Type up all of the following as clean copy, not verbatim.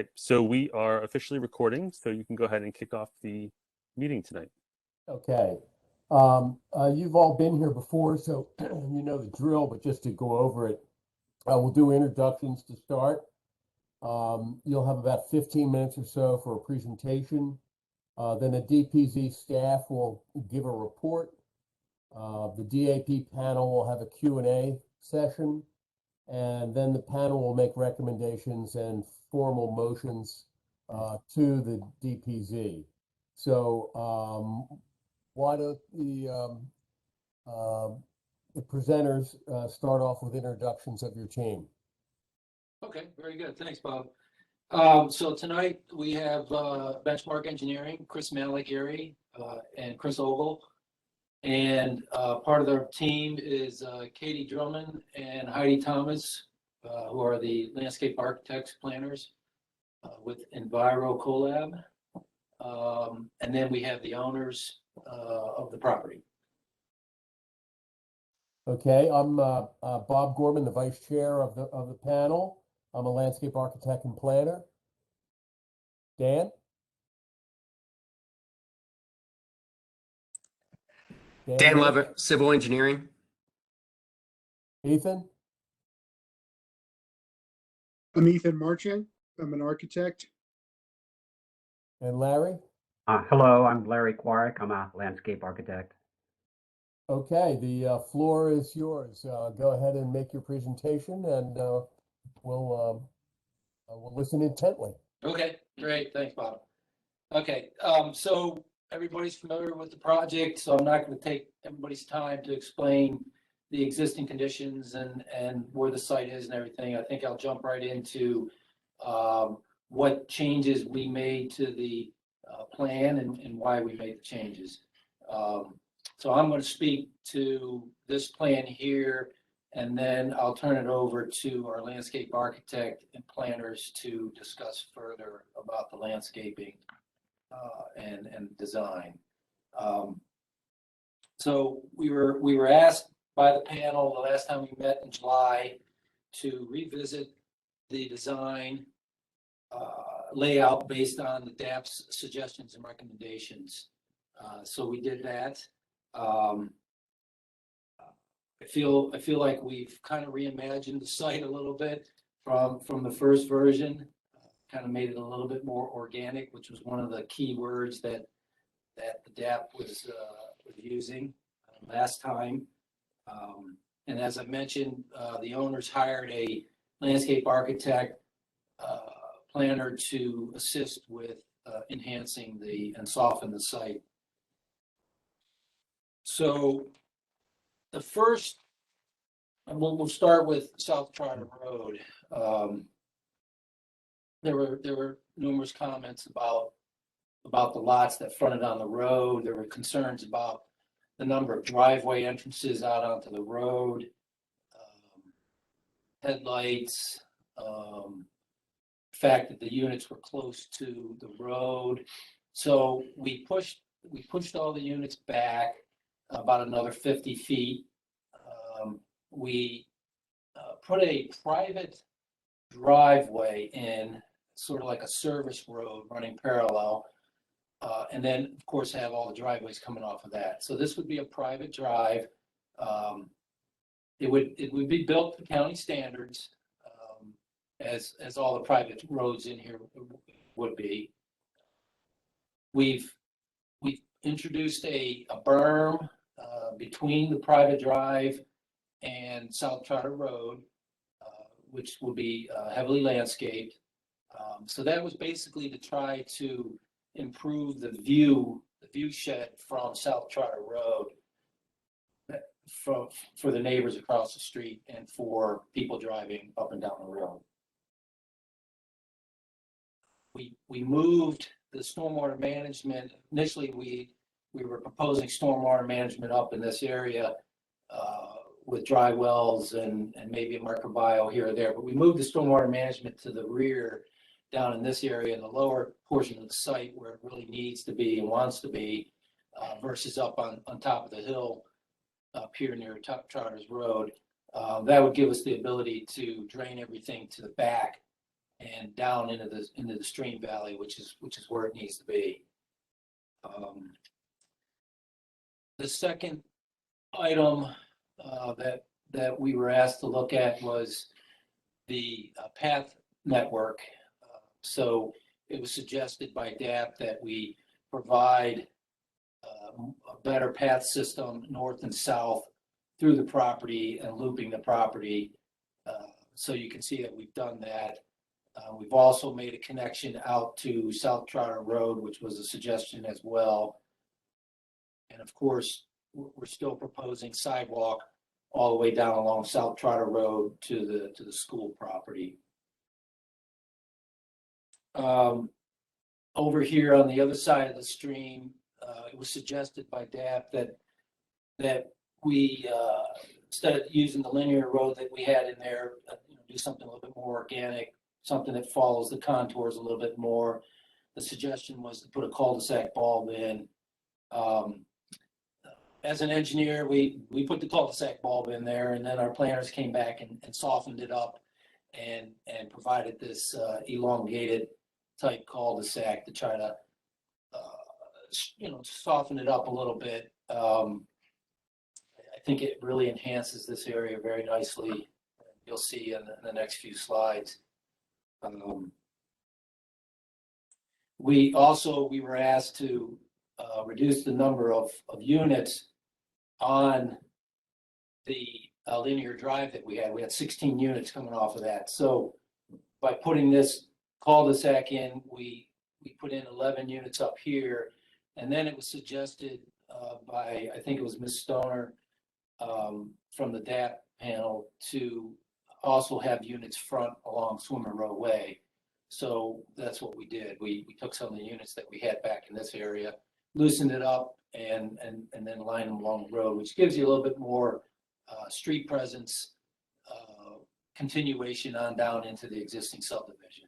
Okay, so we are officially recording, so you can go ahead and kick off the meeting tonight. Okay. You've all been here before, so you know the drill, but just to go over it, we'll do introductions to start. You'll have about 15 minutes or so for a presentation. Then the DPZ staff will give a report. The DAP panel will have a Q&A session, and then the panel will make recommendations and formal motions to the DPZ. So why don't the presenters start off with introductions of your team? Okay, very good. Thanks, Bob. So tonight we have Benchmark Engineering, Chris Malagary, and Chris Ogle. And part of their team is Katie Drummond and Heidi Thomas, who are the landscape architects, planners with Enviro Collab. And then we have the owners of the property. Okay, I'm Bob Gorman, the vice chair of the panel. I'm a landscape architect and planner. Dan? Dan Levitt, civil engineering. Ethan? I'm Ethan Marching. I'm an architect. And Larry? Hello, I'm Larry Quarrick. I'm a landscape architect. Okay, the floor is yours. Go ahead and make your presentation, and we'll listen intently. Okay, great. Thanks, Bob. Okay, so everybody's familiar with the project, so I'm not going to take everybody's time to explain the existing conditions and where the site is and everything. I think I'll jump right into what changes we made to the plan and why we made the changes. So I'm going to speak to this plan here, and then I'll turn it over to our landscape architect and planners to discuss further about the landscaping and design. So we were asked by the panel the last time we met in July to revisit the design layout based on the DAP's suggestions and recommendations. So we did that. I feel like we've kind of reimagined the site a little bit from the first version, kind of made it a little bit more organic, which was one of the key words that the DAP was using last time. And as I mentioned, the owners hired a landscape architect planner to assist with enhancing and soften the site. So the first, we'll start with South Charter Road. There were numerous comments about the lots that fronted on the road. There were concerns about the number of driveway entrances out onto the road, headlights, fact that the units were close to the road. So we pushed all the units back about another 50 feet. We put a private driveway in, sort of like a service road running parallel, and then of course have all the driveways coming off of that. So this would be a private drive. It would be built to county standards, as all the private roads in here would be. We've introduced a berm between the private drive and South Charter Road, which will be heavily landscaped. So that was basically to try to improve the view shed from South Charter Road for the neighbors across the street and for people driving up and down the road. We moved the stormwater management. Initially, we were proposing stormwater management up in this area with dry wells and maybe a microbiome here or there. But we moved the stormwater management to the rear, down in this area, in the lower portion of the site where it really needs to be and wants to be, versus up on top of the hill up here near Charters Road. That would give us the ability to drain everything to the back and down into the stream valley, which is where it needs to be. The second item that we were asked to look at was the path network. So it was suggested by DAP that we provide a better path system north and south through the property and looping the property. So you can see that we've done that. We've also made a connection out to South Trotter Road, which was a suggestion as well. And of course, we're still proposing sidewalk all the way down along South Trotter Road to the school property. Over here on the other side of the stream, it was suggested by DAP that we instead of using the linear road that we had in there, do something a little bit more organic, something that follows the contours a little bit more. The suggestion was to put a cul-de-sac bulb in. As an engineer, we put the cul-de-sac bulb in there, and then our planners came back and softened it up and provided this elongated type cul-de-sac to try to soften it up a little bit. I think it really enhances this area very nicely. You'll see in the next few slides. We were asked to reduce the number of units on the linear drive that we had. We had 16 units coming off of that. So by putting this cul-de-sac in, we put in 11 units up here. And then it was suggested by, I think it was Ms. Stoner from the DAP panel, to also have units front along Swimmer Row Way. So that's what we did. We took some of the units that we had back in this area, loosened it up, and then lined them along the road, which gives you a little bit more street presence, continuation on down into the existing subdivision.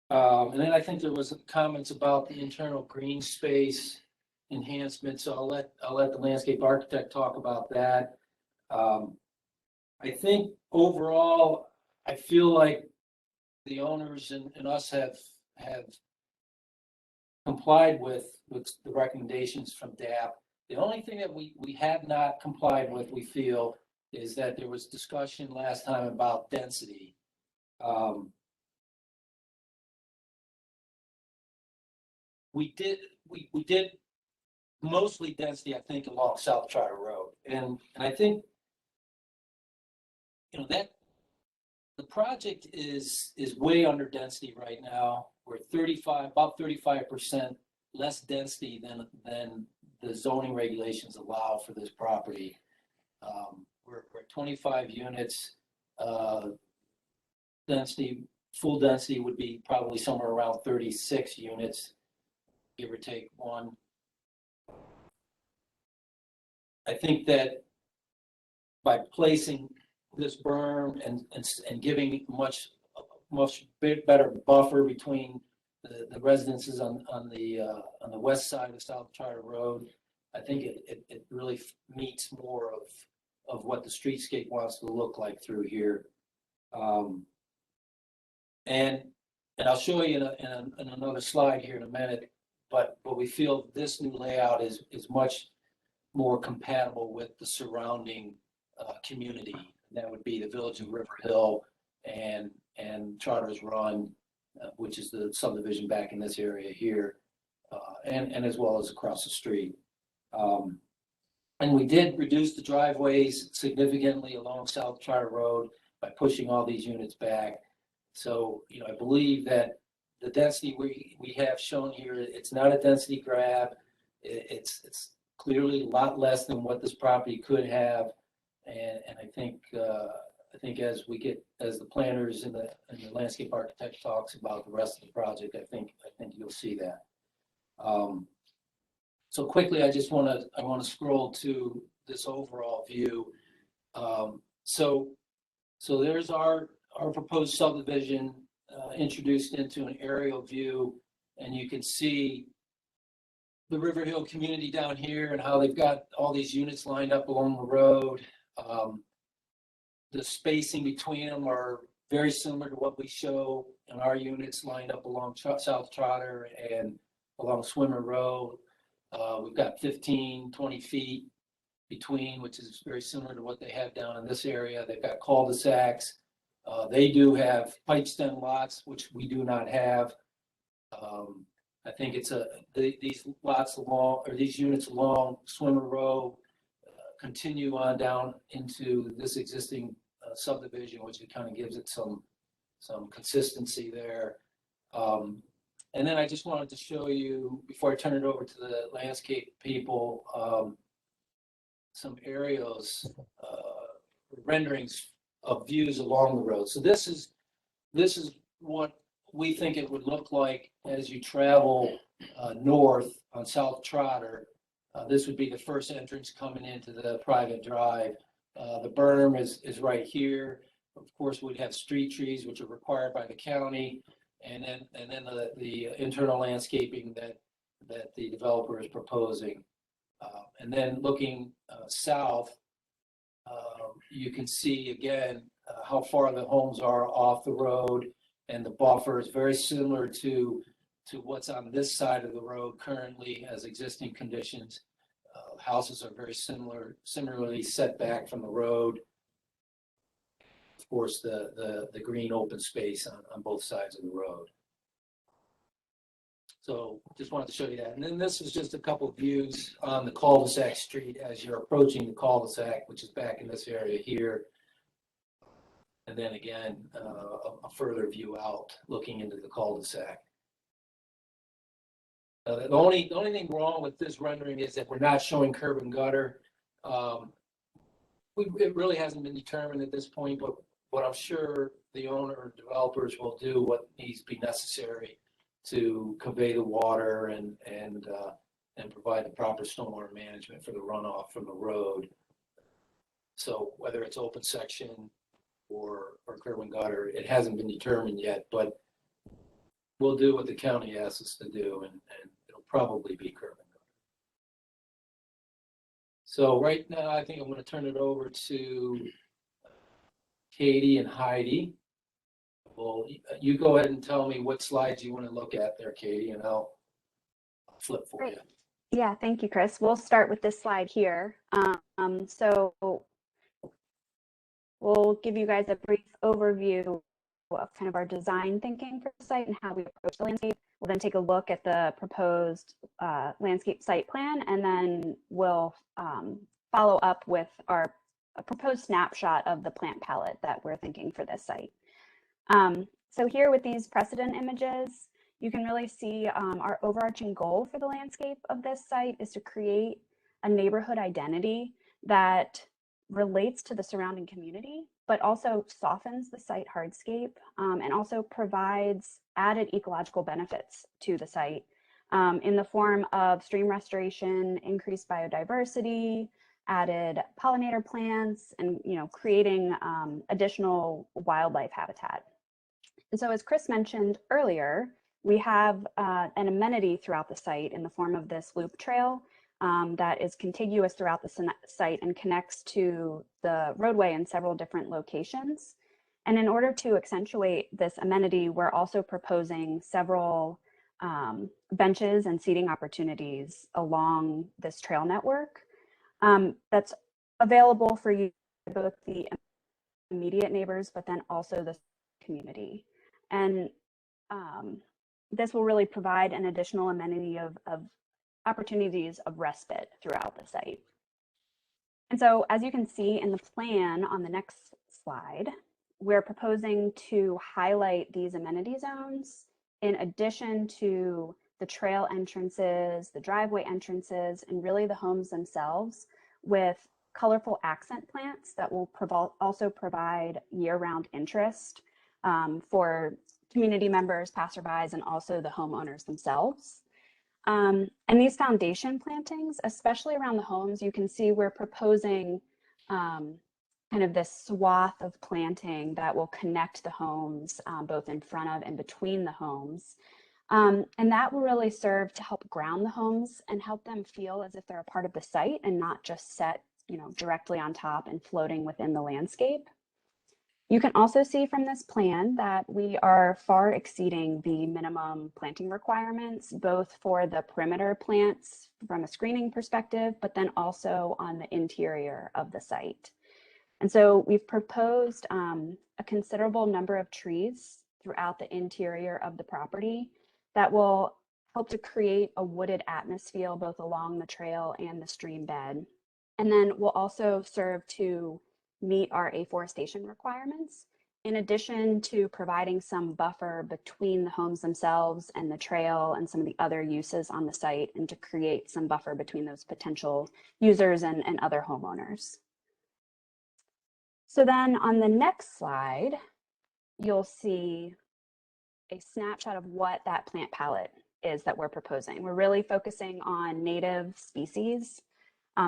And then I think there was comments about the internal green space enhancement. So I'll let the landscape architect talk about that. I think overall, I feel like the owners and us have complied with the recommendations from DAP. The only thing that we have not complied with, we feel, is that there was discussion last time about density. We did mostly density, I think, along South Trotter Road, and I think that the project is way under density right now. We're about 35% less density than the zoning regulations allow for this property. We're 25 units. Full density would be probably somewhere around 36 units, give or take one. I think that by placing this berm and giving much better buffer between the residences on the west side of South Charter Road, I think it really meets more of what the streetscape wants to look like through here. And I'll show you in another slide here in a minute, but we feel this new layout is much more compatible with the surrounding community. That would be the village of River Hill and Charters Run, which is the subdivision back in this area here, and as well as across the street. And we did reduce the driveways significantly along South Charter Road by pushing all these units back. So, I believe that the density we have shown here, it's not a density grab. It's clearly a lot less than what this property could have. And I think as the planners and the landscape architect talks about the rest of the project, I think you'll see that. So quickly, I want to scroll to this overall view. So there's our proposed subdivision introduced into an aerial view, and you can see the River Hill community down here and how they've got all these units lined up along the road. The spacing between them are very similar to what we show in our units lined up along South Trotter and along Swimmer Road. We've got 15, 20 feet between, which is very similar to what they have down in this area. They've got cul-de-sacs. They do have pipe stem lots, which we do not have. I think it's these lots along, or these units along Swimmer Road continue on down into this existing subdivision, which it kind of gives it some consistency there. And then I just wanted to show you, before I turn it over to the landscape people, some aerials, renderings of views along the road. So this is what we think it would look like as you travel north on South Trotter. This would be the first entrance coming into the private drive. The berm is right here. Of course, we'd have street trees, which are required by the county, and then the internal landscaping that the developer is proposing. And then looking south, you can see again how far the homes are off the road, and the buffer is very similar to what's on this side of the road currently as existing conditions. Houses are very similarly set back from the road. Of course, the green open space on both sides of the road. So just wanted to show you that. And then this is just a couple of views on the cul-de-sac street as you're approaching the cul-de-sac, which is back in this area here. And then again, a further view out looking into the cul-de-sac. The only thing wrong with this rendering is that we're not showing curb and gutter. It really hasn't been determined at this point, but I'm sure the owner or developers will do what needs to be necessary to convey the water and provide the proper stormwater management for the runoff from the road. So whether it's open section or curb and gutter, it hasn't been determined yet, but we'll do what the county asks us to do, and it'll probably be curb and gutter. So right now, I think I'm going to turn it over to Katie and Heidi. Well, you go ahead and tell me what slides you want to look at there, Katie, and I'll flip for you. Yeah, thank you, Chris. We'll start with this slide here. So we'll give you guys a brief overview of kind of our design thinking for the site and how we approach the landscape. We'll then take a look at the proposed landscape site plan, and then we'll follow up with our proposed snapshot of the plant palette that we're thinking for this site. So here with these precedent images, you can really see our overarching goal for the landscape of this site is to create a neighborhood identity that relates to the surrounding community, but also softens the site hardscape and also provides added ecological benefits to the site in the form of stream restoration, increased biodiversity, added pollinator plants, and creating additional wildlife habitat. And so as Chris mentioned earlier, we have an amenity throughout the site in the form of this loop trail that is contiguous throughout the site and connects to the roadway in several different locations. And in order to accentuate this amenity, we're also proposing several benches and seating opportunities along this trail network that's available for you, both the immediate neighbors, but then also the community. And this will really provide an additional amenity of opportunities of respite throughout the site. And so as you can see in the plan on the next slide, we're proposing to highlight these amenity zones in addition to the trail entrances, the driveway entrances, and really the homes themselves with colorful accent plants that will also provide year-round interest for community members, passerbys, and also the homeowners themselves. And these foundation plantings, especially around the homes, you can see we're proposing kind of this swath of planting that will connect the homes both in front of and between the homes. And that will really serve to help ground the homes and help them feel as if they're a part of the site and not just set directly on top and floating within the landscape. You can also see from this plan that we are far exceeding the minimum planting requirements, both for the perimeter plants from a screening perspective, but then also on the interior of the site. And so we've proposed a considerable number of trees throughout the interior of the property that will help to create a wooded atmosphere both along the trail and the stream bed. And then will also serve to meet our afforestation requirements, in addition to providing some buffer between the homes themselves and the trail and some of the other uses on the site, and to create some buffer between those potential users and other homeowners. So then on the next slide, you'll see a snapshot of what that plant palette is that we're proposing. We're really focusing on native species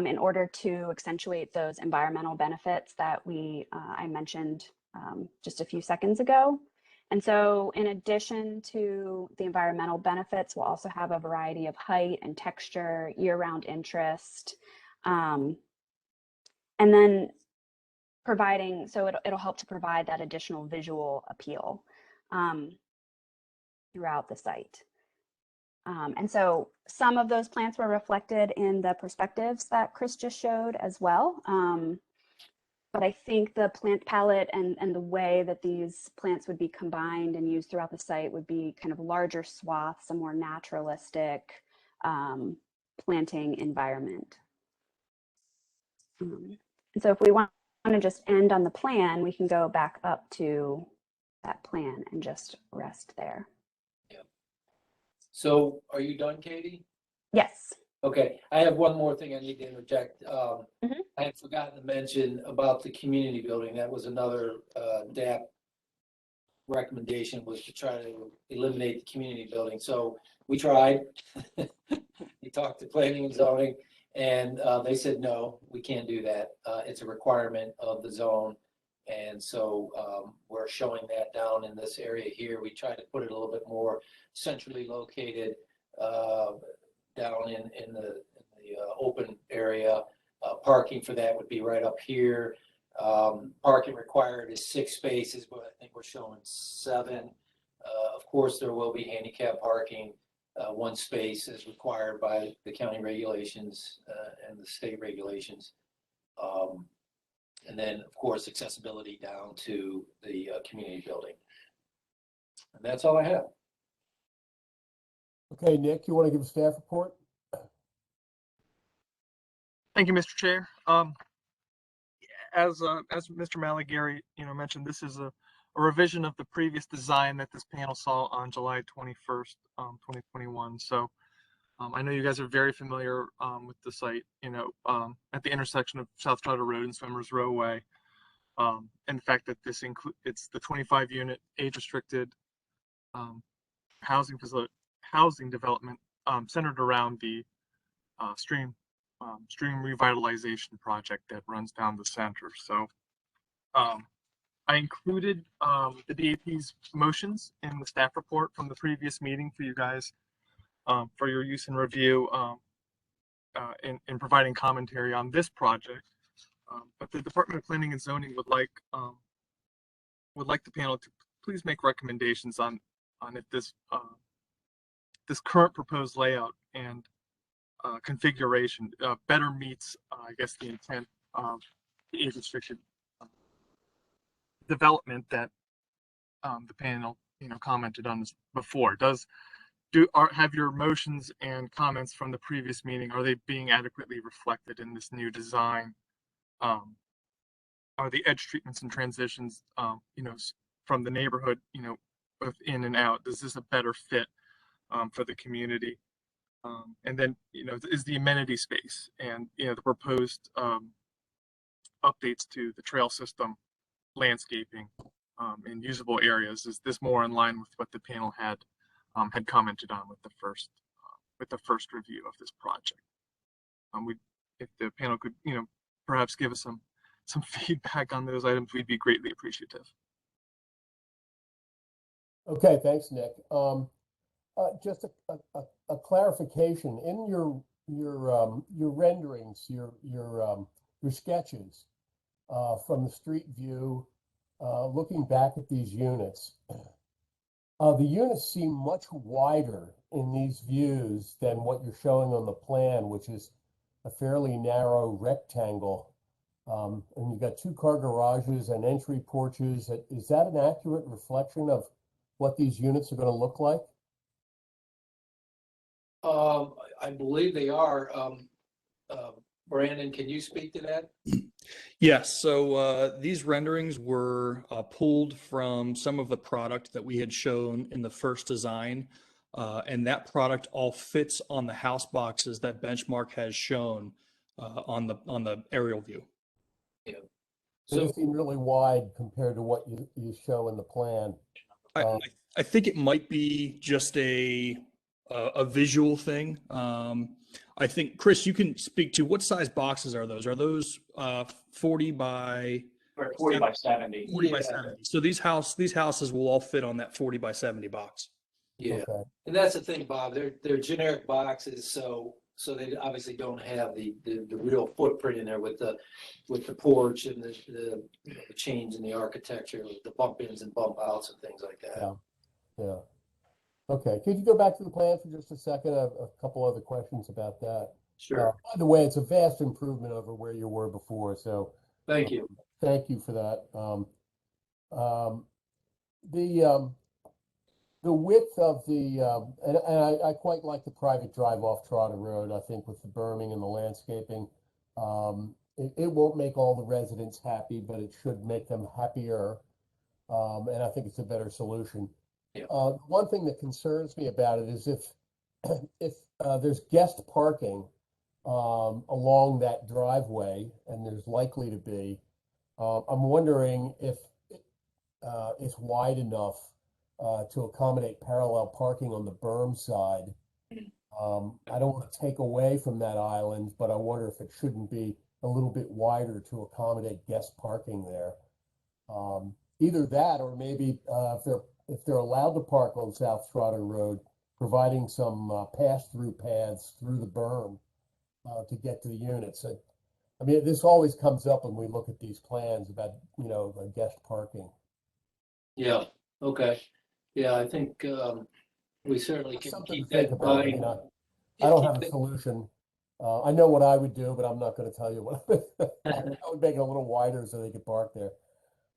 in order to accentuate those environmental benefits that I mentioned just a few seconds ago. And so in addition to the environmental benefits, we'll also have a variety of height and texture, year-round interest, and then it'll help to provide that additional visual appeal throughout the site. And so some of those plants were reflected in the perspectives that Chris just showed as well. But I think the plant palette and the way that these plants would be combined and used throughout the site would be kind of larger swaths, a more naturalistic planting environment. And so if we want to just end on the plan, we can go back up to that plan and just rest there. So are you done, Katie? Yes. Okay, I have one more thing I need to interject. Mhm. I had forgotten to mention about the community building. That was another DAP recommendation, was to try to eliminate the community building. So we tried. We talked to planning and zoning, and they said, no, we can't do that. It's a requirement of the zone. And so we're showing that down in this area here. We try to put it a little bit more centrally located down in the open area. Parking for that would be right up here. Parking required is 6 spaces, but I think we're showing 7. Of course, there will be handicap parking. 1 space is required by the county regulations and the state regulations. And then, of course, accessibility down to the community building. And that's all I have. Okay, Nick, you want to give a staff report? Thank you, Mr. Chair. As Mr. Malagary, mentioned, this is a revision of the previous design that this panel saw on July 21st, 2021. So I know you guys are very familiar with the site, at the intersection of South Charter Road and Swimmers Rowway. And the fact that it's the 25-unit age-restricted housing development centered around the stream revitalization project that runs down the center. So I included the DAP's motions in the staff report from the previous meeting for you guys for your use and review in providing commentary on this project. But the Department of Planning and Zoning would like the panel to please make recommendations on if this current proposed layout and configuration better meets, I guess, the intent of the age-restricted development that the panel, commented on this before. Have your motions and comments from the previous meeting, are they being adequately reflected in this new design? Are the edge treatments and transitions, from the neighborhood, both in and out? Is this a better fit for the community? And then, is the amenity space and, the proposed updates to the trail system, landscaping, and usable areas, is this more in line with what the panel had commented on with the first review of this project? If the panel could, perhaps give us some feedback on those items, we'd be greatly appreciative. Okay, thanks, Nick. Just a clarification in your renderings, your your sketches from the street view, looking back at these units. The units seem much wider in these views than what you're showing on the plan, which is a fairly narrow rectangle. And you've got 2-car garages and entry porches. Is that an accurate reflection of what these units are going to look like? I believe they are. Brandon, can you speak to that? Yes, so these renderings were pulled from some of the product that we had shown in the first design, and that product all fits on the house boxes that Benchmark has shown on the aerial view. Yeah. They So just seem really wide compared to what you show in the plan. I think it might be just a visual thing. I think, Chris, you can speak to what size boxes are those? Are those 40 by 40 by 70? 40 by Yeah. 70. So these houses will all fit on that 40 by 70 box. yeah, Okay. and that's the thing, Bob. They're generic boxes, so they obviously don't have the real footprint in there with the porch and the change in the architecture, with the bump ins and bump outs and things like that. Yeah. Yeah. Okay. Could you go back to the plan for just a second? I have a couple other questions about that. Sure. By the way, it's a vast improvement over where you were before, so Thank you. thank you for that. The width of the and I quite like the private drive off Trotter Road. I think with the berming and the landscaping, it won't make all the residents happy, but it should make them happier. And I think it's a better solution. Yeah. One thing that concerns me about it is if there's guest parking along that driveway, and there's likely to be, I'm wondering if it's wide enough to accommodate parallel parking on the berm side. I don't want to take away from that island, but I wonder if it shouldn't be a little bit wider to accommodate guest parking there. Either that, or maybe if they're allowed to park on South Trotter Road, providing some pass-through paths through the berm to get to the units. I mean, this always comes up when we look at these plans about, guest parking. Yeah. Okay. Yeah, I think we certainly can Something to keep think that in about. mind. I don't have a solution. I know what I would do, but I'm not going to tell you what. I would make it a little wider so they could park there.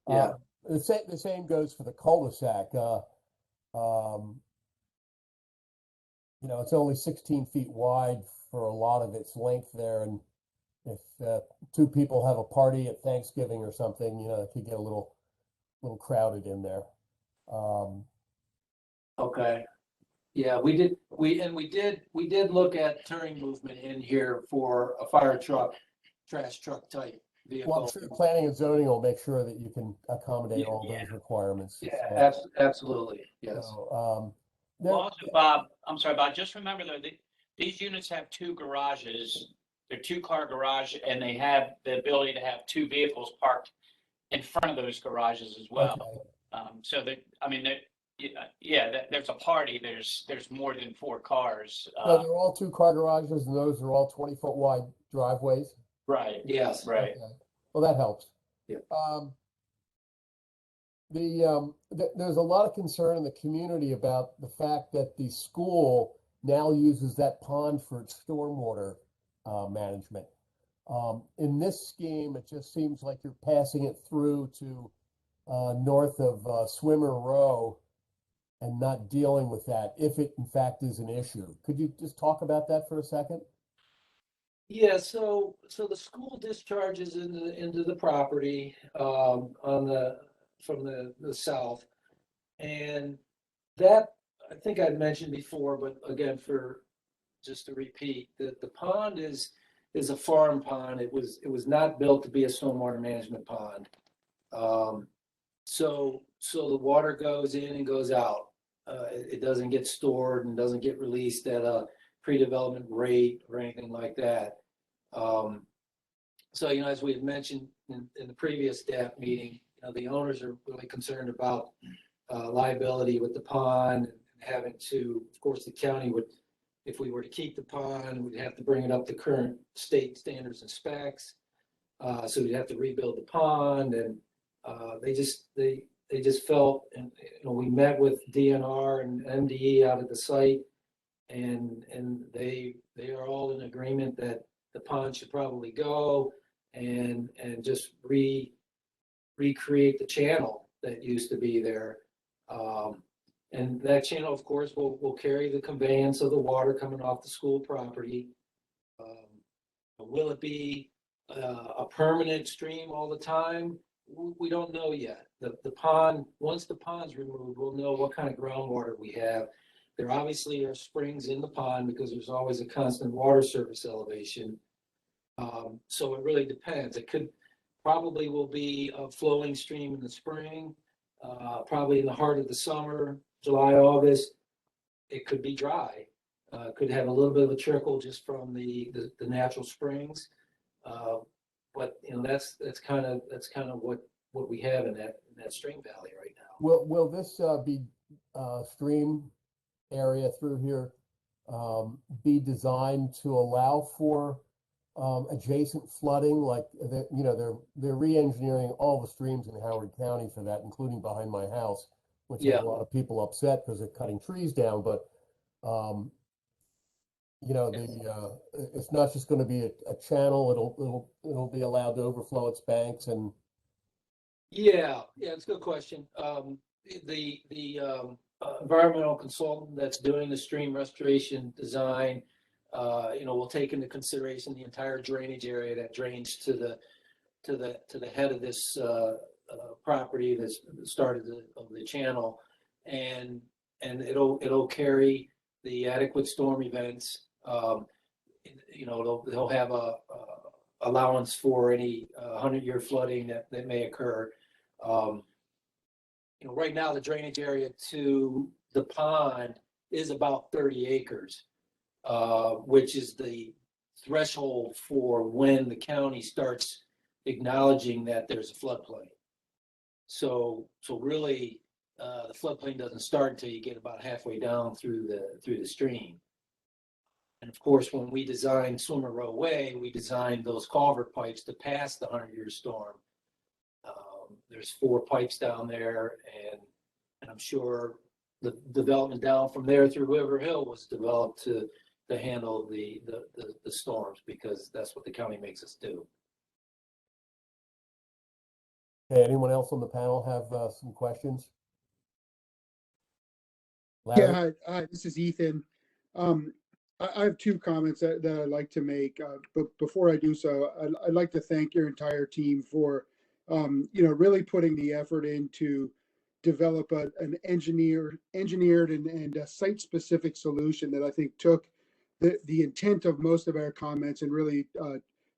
Yeah. The same goes for the cul-de-sac. It's only 16 feet wide for a lot of its length there, and if 2 people have a party at Thanksgiving or something, it could get a little crowded in there. Okay. Yeah, we did look at turning movement in here for a fire truck, trash truck type vehicle. Well, I'm sure planning and zoning will make sure that you can accommodate all those requirements. Yeah, absolutely. Yes. So, Well, also, Bob, I'm sorry, Bob, just remember though, these units have 2 garages. They're 2-car garage, and they have the ability to have 2 vehicles parked in front of those garages as well. okay. So that, I mean, there's a party, there's more than 4 cars. So they're all 2-car garages, and those are all 20-foot wide driveways? Right. Yes. Right. Okay. Well, that helps. Yeah. There's a lot of concern in the community about the fact that the school now uses that pond for its stormwater management. In this scheme, it just seems like you're passing it through to north of Swimmer Row and not dealing with that, if it in fact is an issue. Could you just talk about that for a second? Yeah, so the school discharges into the property from the south, and that, I think I'd mentioned before, but again, just to repeat, that the pond is a farm pond. It was not built to be a stormwater management pond. So the water goes in and goes out. It doesn't get stored and doesn't get released at a pre-development rate or anything like that. So, as we had mentioned in the previous DAP meeting, the owners are really concerned about liability with the pond, and having to, of course, the county would, if we were to keep the pond, we'd have to bring it up to current state standards and specs. So we'd have to rebuild the pond, and they just felt, and we met with DNR and MDE out at the site, and they are all in agreement that the pond should probably go, and just recreate the channel that used to be there. And that channel, of course, will carry the conveyance of the water coming off the school property. Will it be a permanent stream all the time? We don't know yet. The pond, once the pond's removed, we'll know what kind of groundwater we have. There obviously are springs in the pond because there's always a constant water surface elevation. So it really depends. It could probably will be a flowing stream in the spring, probably in the heart of the summer, July, August. It could be dry. Could have a little bit of a trickle just from the natural springs. But that's kind of what we have in that stream valley right now. Will this be stream area through here be designed to allow for adjacent flooding? Like they're re-engineering all the streams in Howard County for that, including behind my house, which has a lot of people upset because they're cutting trees down. But it's not just going to be a channel. It'll be allowed to overflow its banks. And it's a good question. The environmental consultant that's doing the stream restoration design, will take into consideration the entire drainage area that drains to the head of this property that's started of the channel, and it'll carry the adequate storm events. They'll have a allowance for any 100-year flooding that may occur. Right now the drainage area to the pond is about 30 acres, which is the threshold for when the county starts acknowledging that there's a floodplain. So really, the floodplain doesn't start until you get about halfway down through the stream. And of course, when we designed Swimmer Row Way, we designed those culvert pipes to pass the 100-year storm. There's 4 pipes down there, and I'm sure the development down from there through River Hill was developed to handle the storms, because that's what the county makes us do. Okay, anyone else on the panel have some questions? Yeah, Larry? hi, this is Ethan. I have 2 comments that I'd like to make. But before I do so, I'd like to thank your entire team for, really putting the effort in to develop an engineered and a site-specific solution that I think took the intent of most of our comments and really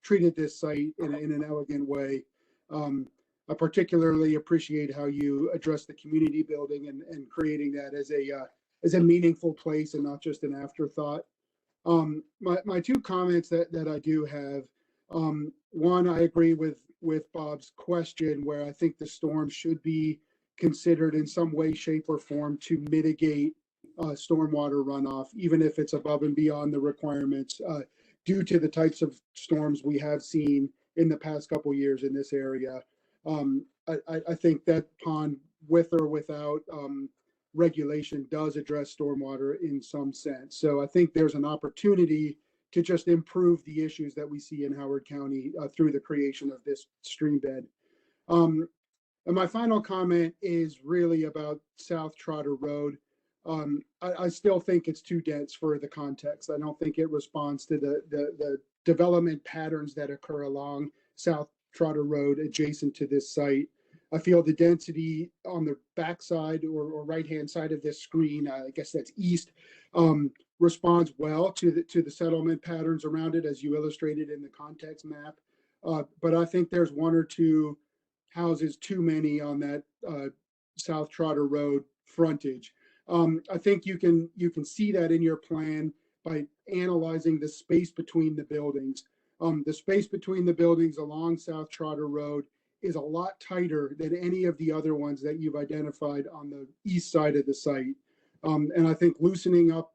treated this site in an elegant way. I particularly appreciate how you address the community building and creating that as a meaningful place and not just an afterthought. My 2 comments that I do have, one, I agree with Bob's question, where I think the storm should be considered in some way, shape, or form to mitigate stormwater runoff, even if it's above and beyond the requirements, due to the types of storms we have seen in the past couple of years in this area. I think that pond, with or without regulation, does address stormwater in some sense. So I think there's an opportunity to just improve the issues that we see in Howard County through the creation of this stream bed. And my final comment is really about South Trotter Road. I still think it's too dense for the context. I don't think it responds to the development patterns that occur along South Trotter Road adjacent to this site. I feel the density on the backside or right-hand side of this screen, I guess that's east, responds well to the settlement patterns around it, as you illustrated in the context map. But I think there's 1 or 2 houses too many on that South Trotter Road frontage. I think you can see that in your plan by analyzing the space between the buildings. The space between the buildings along South Trotter Road is a lot tighter than any of the other ones that you've identified on the east side of the site. And I think loosening up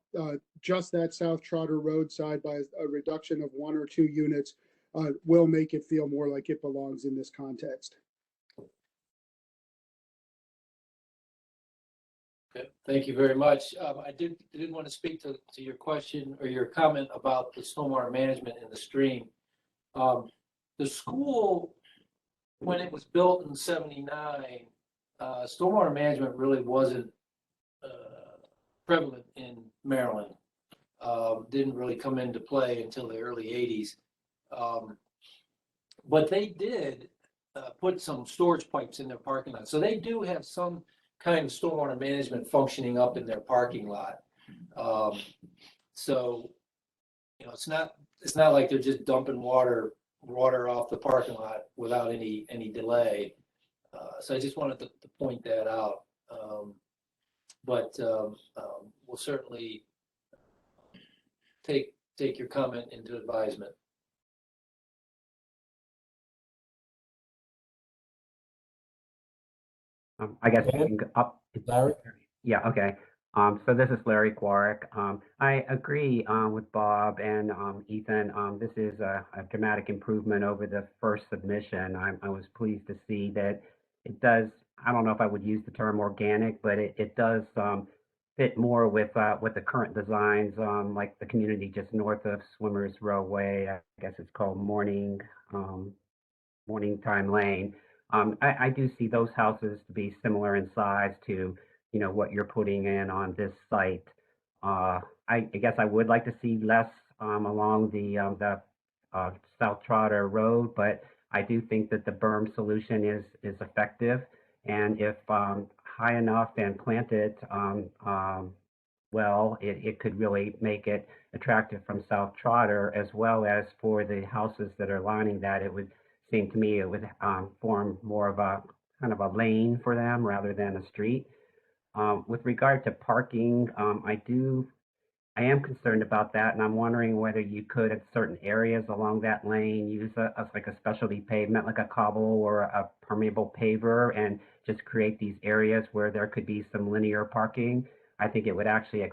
just that South Trotter Road side by a reduction of 1 or 2 units will make it feel more like it belongs in this context. Okay, thank you very much. I did want to speak to your question or your comment about the stormwater management in the stream. The school, when it was built in '79, stormwater management really wasn't prevalent in Maryland. Didn't really come into play until the early '80s. But they did put some storage pipes in their parking lot. So they do have some kind of stormwater management functioning up in their parking lot. So, you know, it's not like they're just dumping water off the parking lot without any delay. So I just wanted to point that out. But we'll certainly take your comment into advisement. I guess Dan? you can go up. Larry? Yeah, okay. So this is Larry Quarrick. I agree with Bob and Ethan. This is a dramatic improvement over the first submission. I was pleased to see that it does, I don't know if I would use the term organic, but it does fit more with the current designs, like the community just north of Swimmers Row Way. I guess it's called Morning Time Lane. I do see those houses to be similar in size to, you know, what you're putting in on this site. I guess I would like to see less along the South Trotter Road, but I do think that the berm solution is effective, and if high enough and planted well, it could really make it attractive from South Trotter, as well as for the houses that are lining that. It would seem to me it would form more of a kind of a lane for them rather than a street. With regard to parking, I am concerned about that, and I'm wondering whether you could, at certain areas along that lane, use like a specialty pavement, like a cobble or a permeable paver, and just create these areas where there could be some linear parking. I think it would actually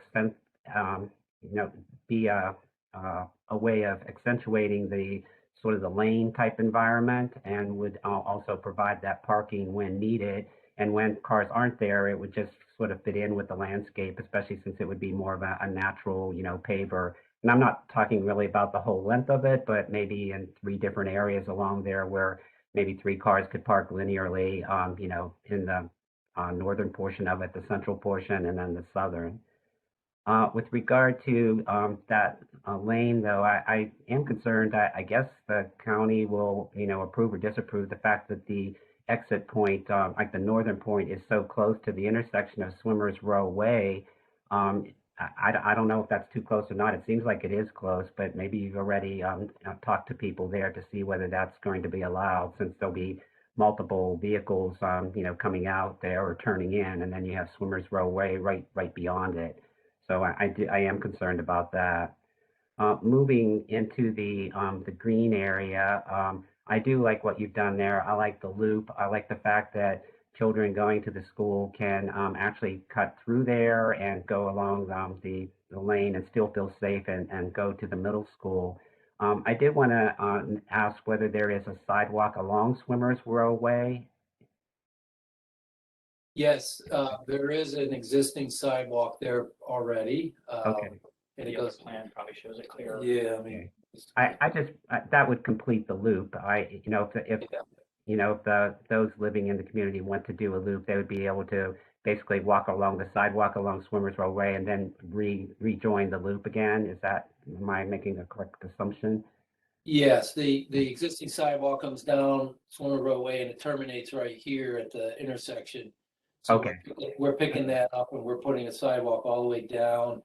be a way of accentuating the sort of the lane type environment, and would also provide that parking when needed. And when cars aren't there, it would just sort of fit in with the landscape, especially since it would be more of a natural, paver. And I'm not talking really about the whole length of it, but maybe in 3 different areas along there where maybe 3 cars could park linearly, in the northern portion of it, the central portion, and then the southern. With regard to that lane, though, I am concerned that I guess the county will, approve or disapprove the fact that the exit point, like the northern point, is so close to the intersection of Swimmers Row Way. I don't know if that's too close or not. It seems like it is close, but maybe you've already talked to people there to see whether that's going to be allowed, since there'll be multiple vehicles, coming out there or turning in, and then you have Swimmers Row Way right beyond it. So I am concerned about that. Moving into the green area, I do like what you've done there. I like the loop. I like the fact that children going to the school can actually cut through there and go along the lane and still feel safe and go to the middle school. I did want to ask whether there is a sidewalk along Swimmers Row Way. Yes, there is an existing sidewalk there already. Okay. And it The other goes, plan probably shows it clearer. yeah, I mean. I just that would complete the loop. If those living in the community want to do a loop, they would be able to basically walk along the sidewalk along Swimmers Row Way and then rejoin the loop again. Am I making a correct assumption? Yes, the existing sidewalk comes down Swimmer Row Way and it terminates right here at the intersection. So Okay. we're picking that up and we're putting a sidewalk all the way down.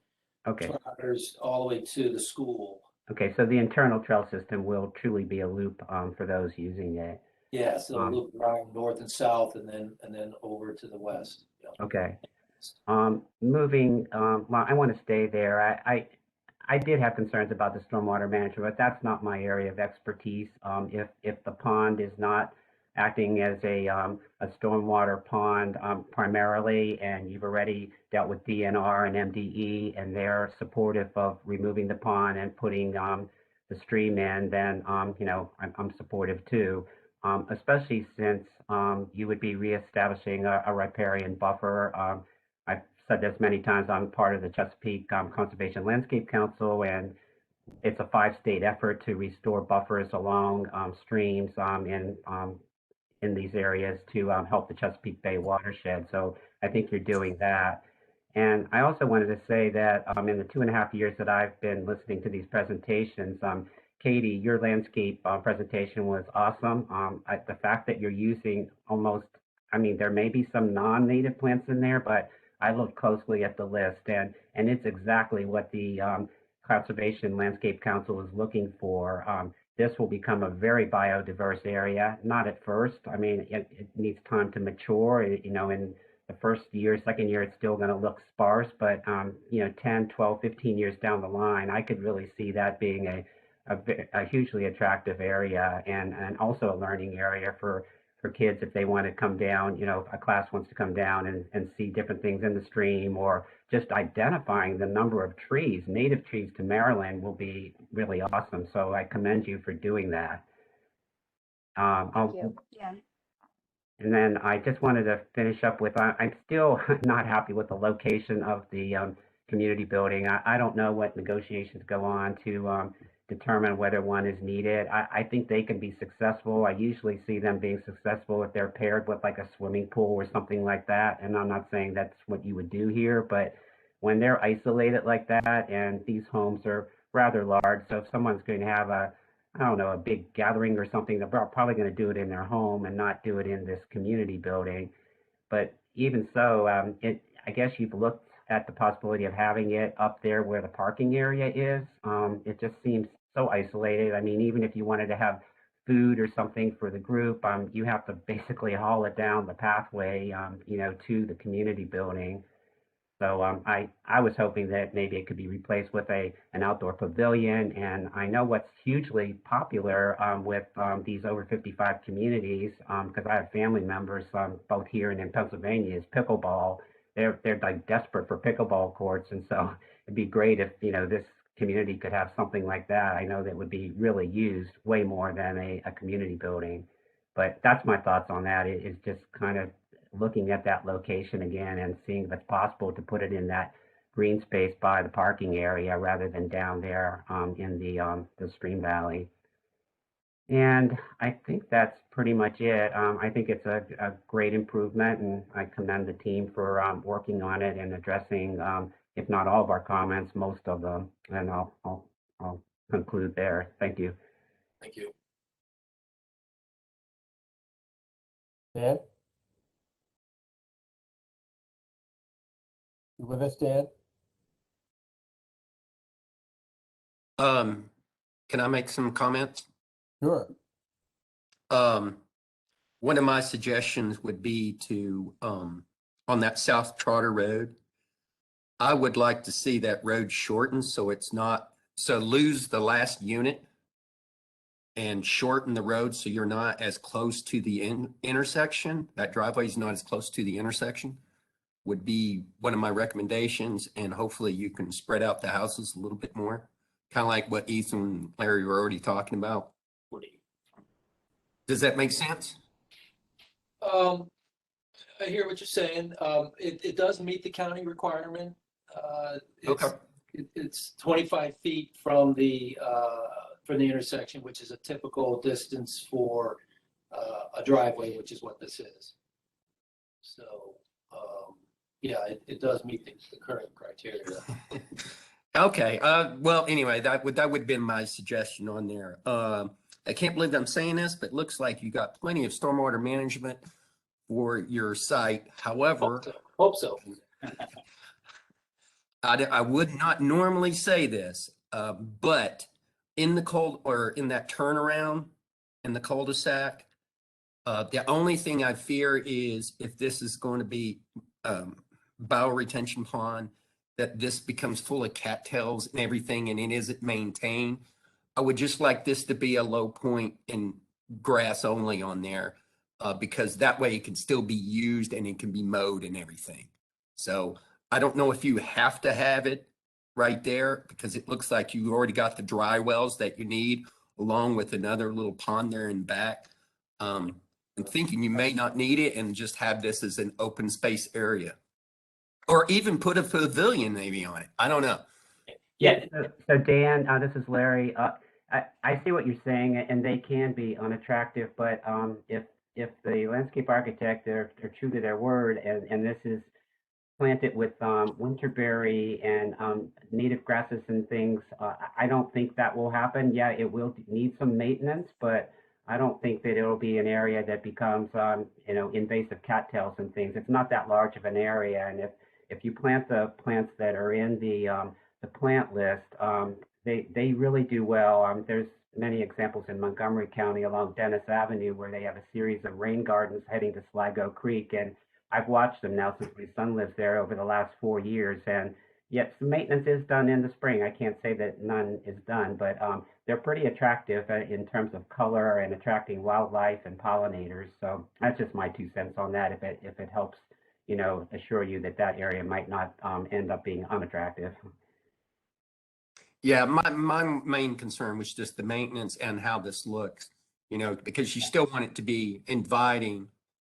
Okay. Trotters all the way to the school. Okay, so the internal trail system will truly be a loop for those using it. Yeah, so loop around north and south and then over to the west. Yeah. Okay. Moving, well, I want to stay there. I did have concerns about the stormwater management, but that's not my area of expertise. If the pond is not acting as a stormwater pond primarily, and you've already dealt with DNR and MDE, and they're supportive of removing the pond and putting the stream in, then, you know, I'm supportive too. Especially since you would be reestablishing a riparian buffer. I've said this many times, I'm part of the Chesapeake Conservation Landscape Council, and it's a 5-state effort to restore buffers along streams in these areas to help the Chesapeake Bay watershed. So I think you're doing that. And I also wanted to say that in the 2.5 years that I've been listening to these presentations, Katie, your landscape presentation was awesome. The fact that you're using almost, I mean, there may be some non-native plants in there, but I looked closely at the list, and it's exactly what the Conservation Landscape Council is looking for. This will become a very biodiverse area, not at first. I mean, it needs time to mature. You know, in the first year, second year, it's still going to look sparse, but, you know, 10, 12, 15 years down the line, I could really see that being a hugely attractive area, and also a learning area for kids if they want to come down, you know, if a class wants to come down and see different things in the stream, or just identifying the number of trees, native trees to Maryland, will be really awesome. So I commend you for doing that. Thank you. Yeah. And then I just wanted to finish up with, I'm still not happy with the location of the community building. I don't know what negotiations go on to determine whether one is needed. I think they can be successful. I usually see them being successful if they're paired with like a swimming pool or something like that. And I'm not saying that's what you would do here, but when they're isolated like that, and these homes are rather large, so if someone's going to have I don't know, a big gathering or something, they're probably going to do it in their home and not do it in this community building. But even so, I guess you've looked at the possibility of having it up there where the parking area is. It just seems so isolated. I mean, even if you wanted to have food or something for the group, you have to basically haul it down the pathway, you know, to the community building. So I was hoping that maybe it could be replaced with an outdoor pavilion. And I know what's hugely popular with these over 55 communities, because I have family members both here and in Pennsylvania, is pickleball. They're like desperate for pickleball courts, and so it'd be great if, you know, this community could have something like that. I know that would be really used way more than a community building. But that's my thoughts on that. Is just kind of looking at that location again and seeing if it's possible to put it in that green space by the parking area rather than down there in the stream valley. And I think that's pretty much it. I think it's a great improvement, and I commend the team for working on it and addressing, if not all of our comments, most of them. And I'll conclude there. Thank you. Thank you. Dan? You with us, Dan? Can I make some comments? Sure. One of my suggestions would be to, on that South Charter Road, I would like to see that road shortened so it's not, so lose the last unit and shorten the road so you're not as close to the intersection. That driveway is not as close to the intersection, would be one of my recommendations. And hopefully you can spread out the houses a little bit more, kind of like what Ethan and Larry were already talking about. Does that make sense? I hear what you're saying. It does meet the county requirement. Okay. It's 25 feet from the intersection, which is a typical distance for a driveway, which is what this is. So, yeah, it does meet the current criteria. Okay. Well, anyway, that would have been my suggestion on there. I can't believe I'm saying this, but it looks like you got plenty of stormwater management for your site. However, Hope so. I would not normally say this, but in the in that turnaround in the cul-de-sac, the only thing I fear is if this is going to be bioretention pond, that this becomes full of cattails and everything, and it isn't maintained. I would just like this to be a low point in grass only on there, because that way it can still be used and it can be mowed and everything. So I don't know if you have to have it right there because it looks like you already got the dry wells that you need along with another little pond there in back. I'm thinking you may not need it and just have this as an open space area. Or even put a pavilion maybe on it. I don't know. Yeah, so Dan, this is Larry. I see what you're saying, and they can be unattractive, but if the landscape architect, they're true to their word, and this is planted with winterberry and native grasses and things, I don't think that will happen. Yeah, it will need some maintenance, but I don't think that it'll be an area that becomes, invasive cattails and things. It's not that large of an area, and if you plant the plants that are in the plant list, they really do well. There's many examples in Montgomery County along Dennis Avenue where they have a series of rain gardens heading to Sligo Creek, and I've watched them now since my son lives there over the last 4 years, and yet some maintenance is done in the spring. I can't say that none is done, but they're pretty attractive in terms of color and attracting wildlife and pollinators. So that's just my 2 cents on that. If it helps, assure you that that area might not end up being unattractive. Yeah, my main concern was just the maintenance and how this looks, because you still want it to be inviting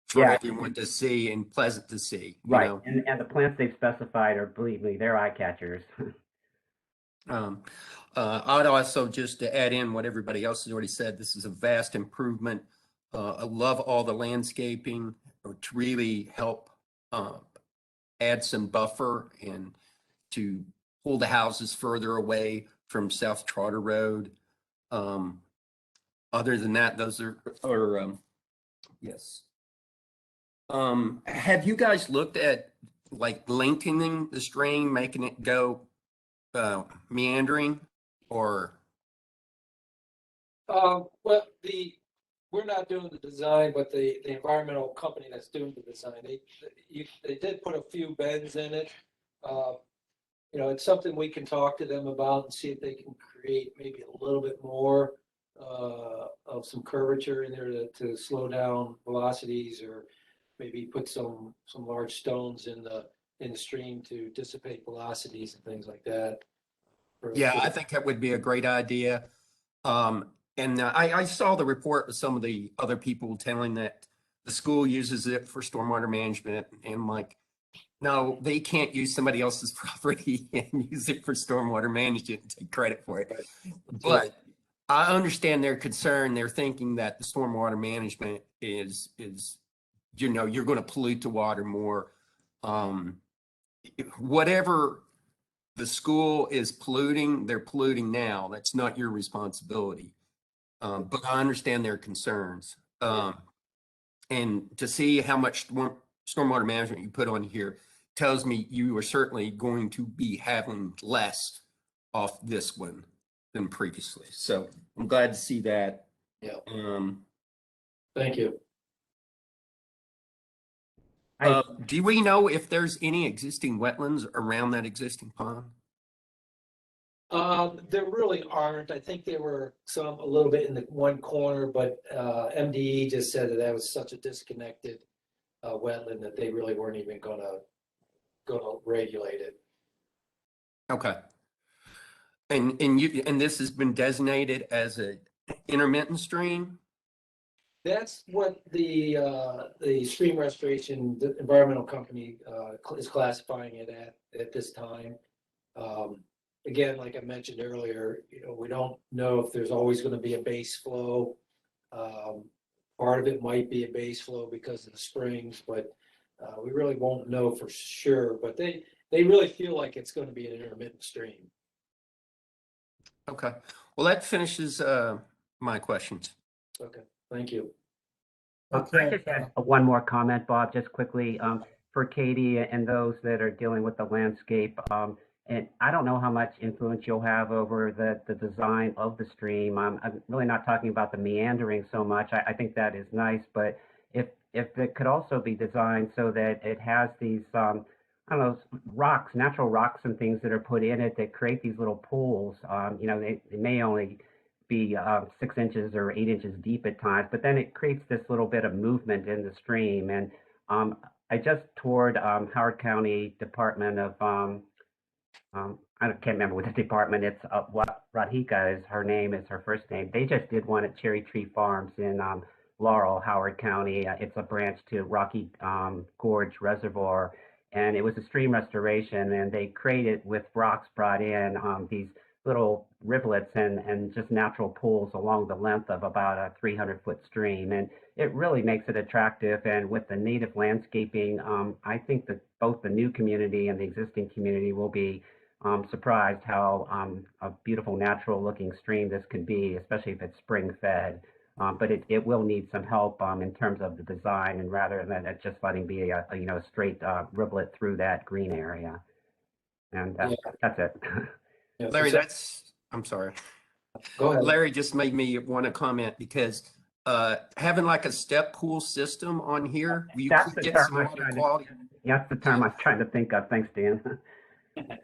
for everyone to see and pleasant to see. Right. And the plants they've specified are, believe me, they're eye catchers. I'd also just to add in what everybody else has already said, this is a vast improvement. I love all the landscaping to really help add some buffer and to pull the houses further away from South Trotter Road. Other than that, those are yes. Have you guys looked at like lengthening the stream, making it go meandering, or? Well, we're not doing the design, but the environmental company that's doing the design, they did put a few bends in it. It's something we can talk to them about and see if they can create maybe a little bit more of some curvature in there to slow down velocities, or maybe put some large stones in the stream to dissipate velocities and things like that. Yeah, I think that would be a great idea. And I saw the report with some of the other people telling that the school uses it for stormwater management, and I'm like, no, they can't use somebody else's property and use it for stormwater management and take credit for it. Right. But I understand their concern. They're thinking that the stormwater management is you're going to pollute the water more. Whatever the school is polluting, they're polluting now. That's not your responsibility. But I understand their concerns. And to see how much stormwater management you put on here tells me you are certainly going to be having less off this one than previously. So I'm glad to see that. Yeah. Thank you. Do we know if there's any existing wetlands around that existing pond? There really aren't. I think there were some a little bit in the one corner, but MDE just said that was such a disconnected wetland that they really weren't even gonna regulate it. Okay. And this has been designated as a intermittent stream? That's what the stream restoration, the environmental company is classifying it at this time. Again, like I mentioned earlier, we don't know if there's always going to be a base flow. Part of it might be a base flow because of the springs, but we really won't know for sure. But they really feel like it's going to be an intermittent stream. Okay. Well, that finishes my questions. Okay. Thank you. I just had one more comment, Bob, just quickly, for Katie and those that are dealing with the landscape. And I don't know how much influence you'll have over the design of the stream. I'm really not talking about the meandering so much. I think that is nice, but if it could also be designed so that it has these, I don't know, rocks, natural rocks and things that are put in it that create these little pools. They may only be 6 inches or 8 inches deep at times, but then it creates this little bit of movement in the stream. And I just toured Howard County Department of I can't remember what the department, it's what Radhika is, her name is her first name. They just did one at Cherry Tree Farms in Laurel, Howard County. It's a branch to Rocky Gorge Reservoir. And it was a stream restoration, and they created with rocks brought in these little rivulets and just natural pools along the length of about a 300-foot stream. And it really makes it attractive. And with the native landscaping, I think that both the new community and the existing community will be surprised how a beautiful natural looking stream this could be, especially if it's spring fed. But it will need some help in terms of the design, and rather than it just letting be a straight rivulet through that green area. And that's it. Yeah, Larry, I'm sorry. Go ahead. Larry just made me want to comment because having like a step pool system on here, you That's could the get term some I was water trying to, quality. that's the term I was trying to think of. Thanks, Dan.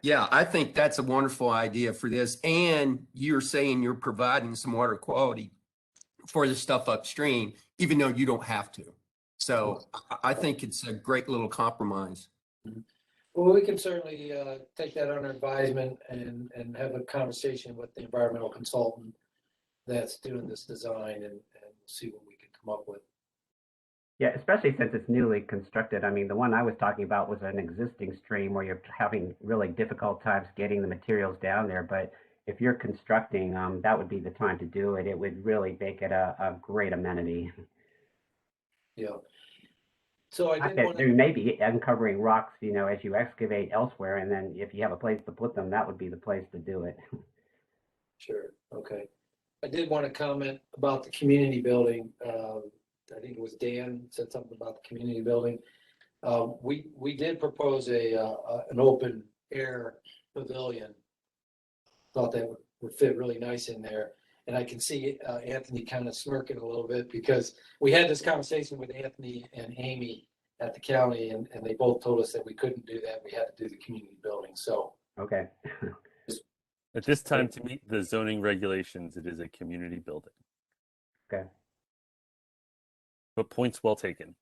Yeah, I think that's a wonderful idea for this. And you're saying you're providing some water quality for the stuff upstream, even though you don't have to. So I think it's a great little compromise. Well, we can certainly take that under advisement and have a conversation with the environmental consultant that's doing this design and see what we can come up with. Yeah, especially since it's newly constructed. I mean, the one I was talking about was an existing stream where you're having really difficult times getting the materials down there. But if you're constructing, that would be the time to do it. It would really make it a great amenity. Yeah. So I did want to. Maybe uncovering rocks, as you excavate elsewhere, and then if you have a place to put them, that would be the place to do it. Sure. Okay. I did want to comment about the community building. I think it was Dan said something about the community building. We did propose an open air pavilion. Thought that would fit really nice in there. And I can see Anthony kind of smirking a little bit because we had this conversation with Anthony and Amy at the county, and they both told us that we couldn't do that. We had to do the community building. So okay. At this time, to meet the zoning regulations, it is a community building. Okay. But points well taken.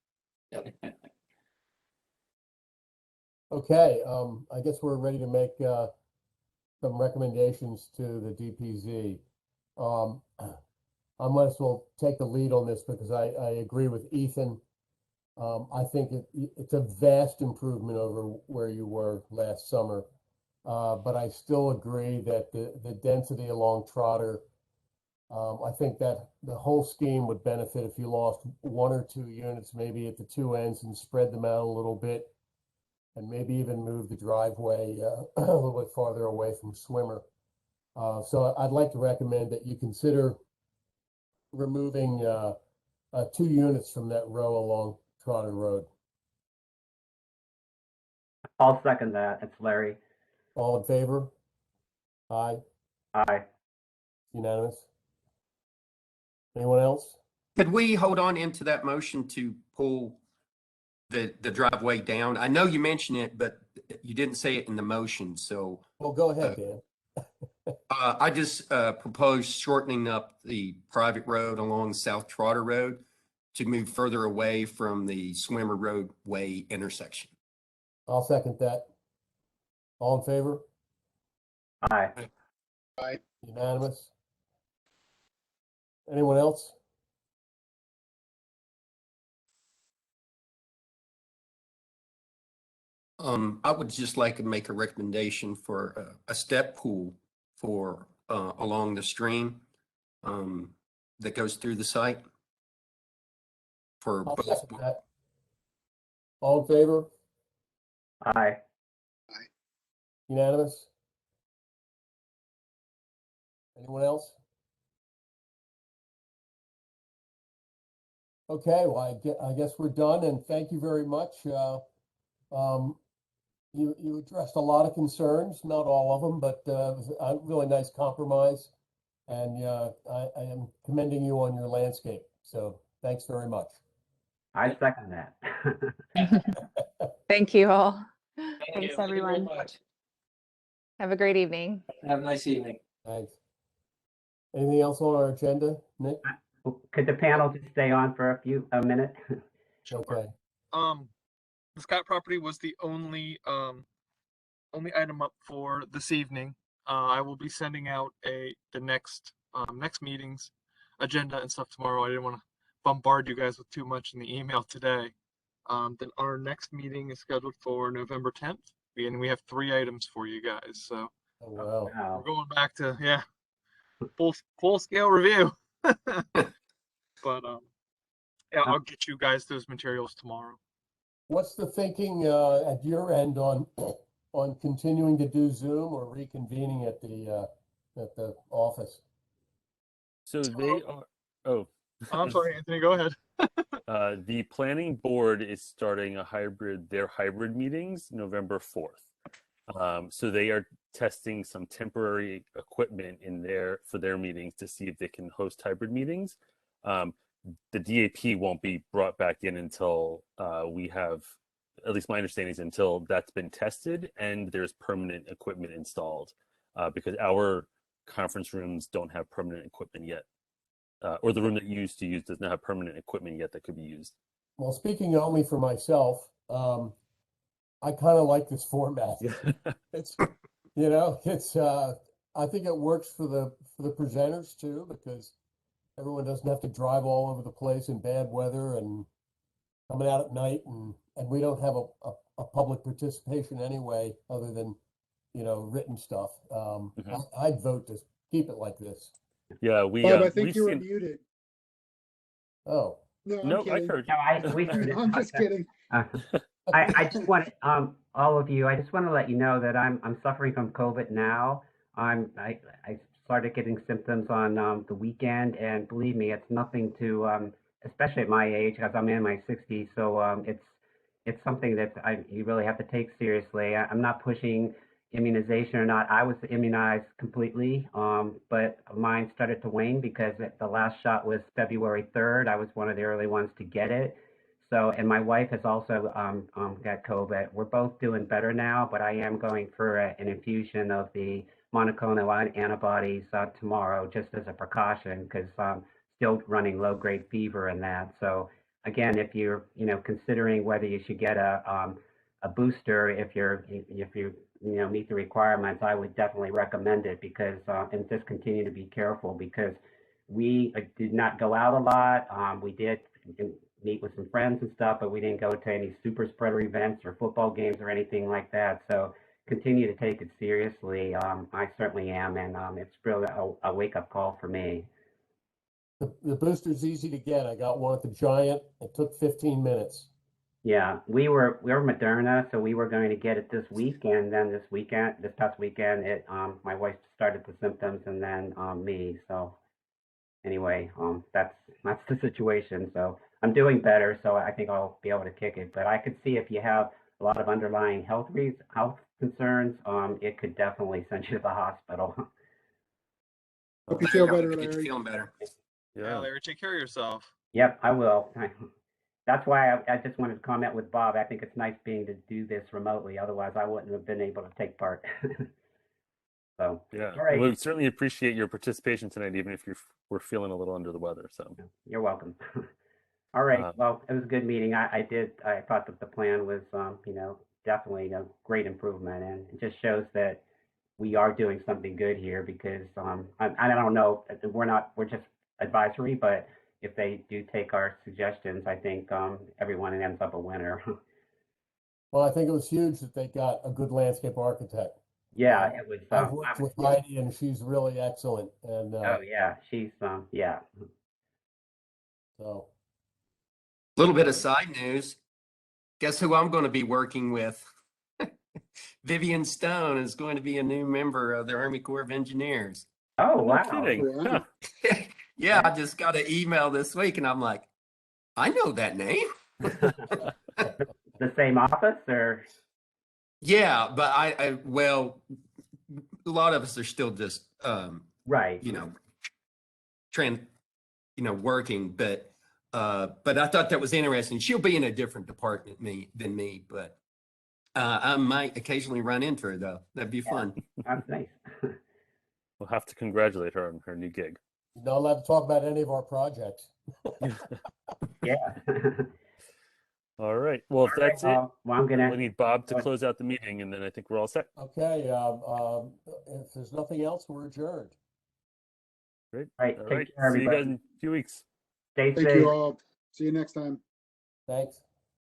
Okay, I guess we're ready to make some recommendations to the DPZ. Unless we'll take the lead on this because I agree with Ethan. I think it's a vast improvement over where you were last summer. But I still agree that the density along Trotter, I think that the whole scheme would benefit if you lost 1 or 2 units, maybe at the 2 ends, and spread them out a little bit, and maybe even move the driveway a little bit farther away from Swimmer. So I'd like to recommend that you consider removing 2 units from that row along Trotter Road. I'll second that. It's Larry. All in favor? Aye. Aye. Unanimous. Anyone else? Could we hold on into that motion to pull the driveway down? I know you mentioned it, but you didn't say it in the motion. So Well, go ahead, Dan. I just proposed shortening up the private road along South Trotter Road to move further away from the Swimmer Roadway intersection. I'll second that. All in favor? Aye. Aye. Unanimous. Anyone else? I would just like to make a recommendation for a step pool for along the stream that goes through the site. For I'll both. second that. All in favor? Aye. Unanimous? Anyone else? Okay, well, I guess we're done, and thank you very much. You addressed a lot of concerns, not all of them, but it was a really nice compromise. And I am commending you on your landscape. So thanks very much. I second that. Thank you all. Thank Thanks, you. Thank you very everyone. much. Have a great evening. Have a nice evening. Thanks. Anything else on our agenda, Nick? Could the panel just stay on for a minute? Okay. The Scott property was the only only item up for this evening. I will be sending out the next meeting's agenda and stuff tomorrow. I didn't want to bombard you guys with too much in the email today. Then our next meeting is scheduled for November 10th, and we have 3 items for you guys. So Oh, wow. we're Wow. going back to full scale review. But yeah, I'll get you guys those materials tomorrow. What's the thinking at your end on on continuing to do Zoom or reconvening at the office? So they are. Oh, I'm sorry, Anthony, go ahead. the planning board is starting their hybrid meetings November 4th. So they are testing some temporary equipment for their meetings to see if they can host hybrid meetings. The DAP won't be brought back in until we have, at least my understanding is until that's been tested and there's permanent equipment installed, because our conference rooms don't have permanent equipment yet. Or the room that you used to use does not have permanent equipment yet that could be used. Well, speaking only for myself, I kind of like this format. It's, it's I think it works for the presenters too, because everyone doesn't have to drive all over the place in bad weather and coming out at night, and we don't have a public participation anyway, other than, written stuff. I'd vote to keep it like this. Yeah, Bob, I think you were muted. Oh, No, I'm no, I kidding. heard No, you. we heard it. I'm just kidding. I just want all of you. I just want to let you know that I'm suffering from COVID now. I started getting symptoms on the weekend, and believe me, it's nothing to especially at my age, because I'm in my 60s. So it's something that you really have to take seriously. I'm not pushing immunization or not. I was immunized completely, but mine started to wane because the last shot was February 3rd. I was one of the early ones to get it. So, and my wife has also got COVID. We're both doing better now, but I am going for an infusion of the monoclonal antibodies tomorrow, just as a precaution, because I'm still running low-grade fever and that. So, again, if you're considering whether you should get a booster, if you meet the requirements, I would definitely recommend it, because and just continue to be careful, because we did not go out a lot. We did meet with some friends and stuff, but we didn't go to any super spreader events or football games or anything like that. So continue to take it seriously. I certainly am, and it's really a wake-up call for me. the booster's easy to get. I got one at the Giant. It took 15 minutes. Yeah, we were Moderna, so we were going to get it this week, and then this past weekend, my wife started the symptoms, and then me. So anyway, that's the situation. So I'm doing better, so I think I'll be able to kick it. But I could see if you have a lot of underlying health concerns, it could definitely send you to the hospital. Hope you feel better, Get you Larry. feeling better. Yeah, Larry, take care of yourself. Yep, I will. That's why I just wanted to comment with Bob. I think it's nice being to do this remotely. Otherwise, I wouldn't have been able to take part. So, Yeah, all right. we certainly appreciate your participation tonight, even if we're feeling a little under the weather. So You're welcome. All right. Well, it was a good meeting. I thought that the plan was, definitely a great improvement, and it just shows that we are doing something good here, because I don't know, we're just advisory, but if they do take our suggestions, I think everyone ends up a winner. Well, I think it was huge that they got a good landscape architect. Yeah, it was. I've worked with Heidi, and she's really excellent. And oh yeah, she's yeah. So, A little bit of side news. Guess who I'm going to be working with? Vivian Stone is going to be a new member of the Army Corps of Engineers. Oh, no wow. kidding. Wow. Yeah, I just got an email this week, and I'm like, I know that name. The same office, or? Yeah, but well, a lot of us are still just Right. working, but I thought that was interesting. She'll be in a different department than me, but I might occasionally run into her though. That'd be fun. That's nice. We'll have to congratulate her on her new gig. you're not allowed to talk about any of our projects. Yeah. All right. Well, if that's it, Well, I'm we gonna, need Bob to Go ahead. close out the meeting, and then I think we're all set. Okay, if there's nothing else, we're adjourned. Great. right, All take right. care, See you guys everybody. in a few weeks. Stay Thank safe. you all. See you next time. Thanks.